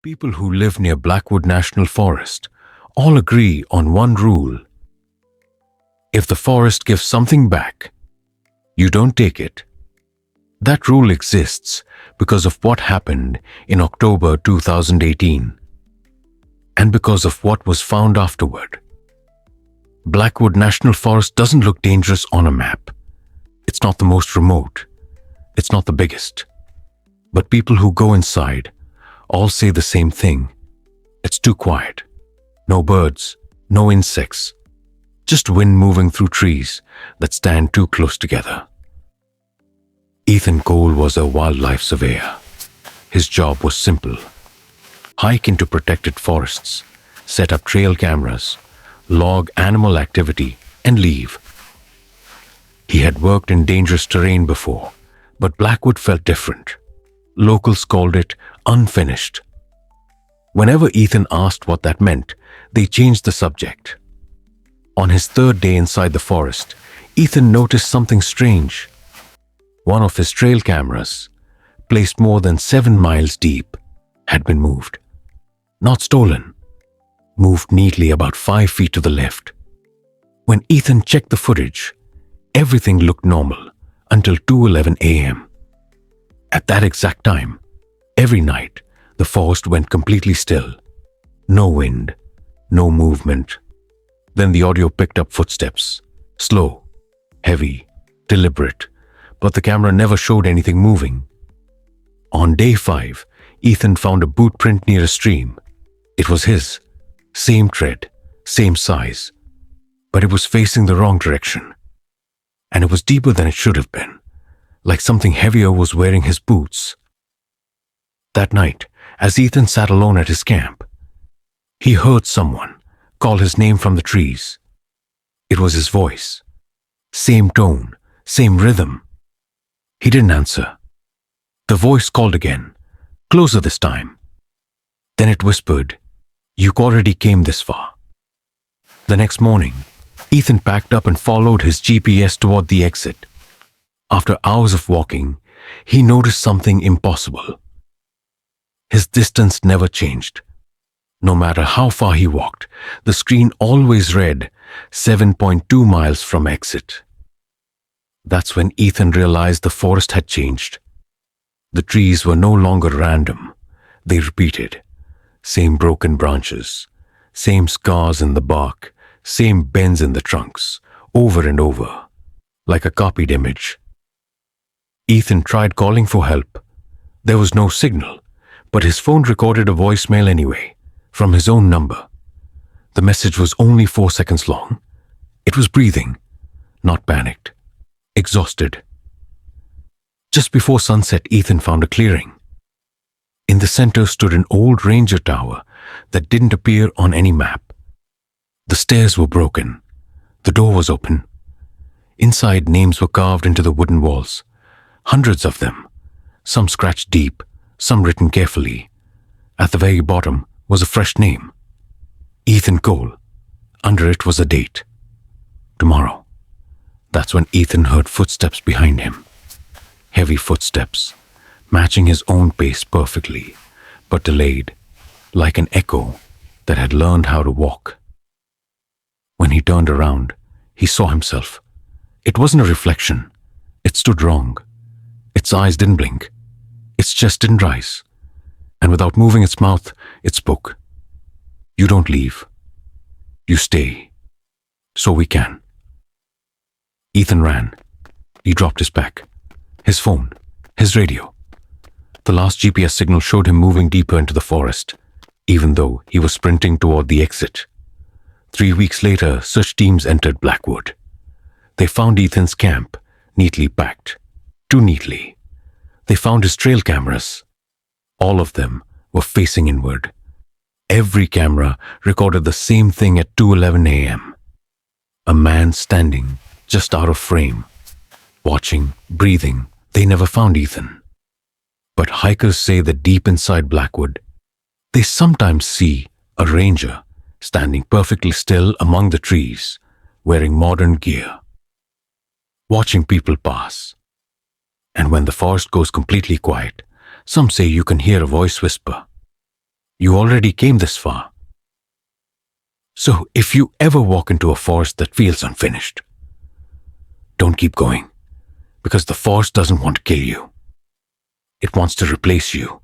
People who live near Blackwood National Forest all agree on one rule. If the forest gives something back, you don't take it. That rule exists because of what happened in October 2018 and because of what was found afterward. Blackwood National Forest doesn't look dangerous on a map. It's not the most remote. It's not the biggest. But people who go inside all say the same thing. It's too quiet. No birds, no insects, just wind moving through trees that stand too close together. Ethan Cole was a wildlife surveyor. His job was simple. Hike into protected forests, set up trail cameras, log animal activity, and leave. He had worked in dangerous terrain before, but Blackwood felt different. Locals called it unfinished. Whenever Ethan asked what that meant, they changed the subject. On his third day inside the forest, Ethan noticed something strange. One of his trail cameras, placed more than 7 miles deep, had been moved. Not stolen, moved neatly about 5 feet to the left. When Ethan checked the footage, everything looked normal until 2:11 a.m. At that exact time, every night, the forest went completely still. No wind, no movement. Then the audio picked up footsteps. Slow, heavy, deliberate, but the camera never showed anything moving. On day 5, Ethan found a boot print near a stream. It was his. Same tread, same size. But it was facing the wrong direction. And it was deeper than it should have been, like something heavier was wearing his boots. That night, as Ethan sat alone at his camp, he heard someone call his name from the trees. It was his voice. Same tone, same rhythm. He didn't answer. The voice called again, closer this time. Then it whispered, "You already came this far." The next morning, Ethan packed up and followed his GPS toward the exit. After hours of walking, he noticed something impossible. His distance never changed. No matter how far he walked, the screen always read 7.2 miles from exit. That's when Ethan realized the forest had changed. The trees were no longer random. They repeated. Same broken branches, same scars in the bark, same bends in the trunks, over and over, like a copied image. Ethan tried calling for help. There was no signal, but his phone recorded a voicemail anyway, from his own number. The message was only 4 seconds long. It was breathing, not panicked, exhausted. Just before sunset, Ethan found a clearing. In the center stood an old ranger tower that didn't appear on any map. The stairs were broken. The door was open. Inside, names were carved into the wooden walls. Hundreds of them, some scratched deep, some written carefully. At the very bottom was a fresh name, Ethan Cole. Under it was a date, tomorrow. That's when Ethan heard footsteps behind him. Heavy footsteps, matching his own pace perfectly, but delayed, like an echo that had learned how to walk. When he turned around, he saw himself. It wasn't a reflection. It stood wrong. Its eyes didn't blink. Its chest didn't rise. And without moving its mouth, it spoke. "You don't leave. You stay. So we can." Ethan ran. He dropped his pack, his phone, his radio. The last GPS signal showed him moving deeper into the forest, even though he was sprinting toward the exit. 3 weeks later, search teams entered Blackwood. They found Ethan's camp, neatly packed. Too neatly. They found his trail cameras. All of them were facing inward. Every camera recorded the same thing at 2:11 a.m. A man standing just out of frame, watching, breathing. They never found Ethan. But hikers say that deep inside Blackwood, they sometimes see a ranger standing perfectly still among the trees, wearing modern gear, watching people pass. And when the forest goes completely quiet, some say you can hear a voice whisper, You already came this far. So if you ever walk into a forest that feels unfinished, don't keep going, because the forest doesn't want to kill you. It wants to replace you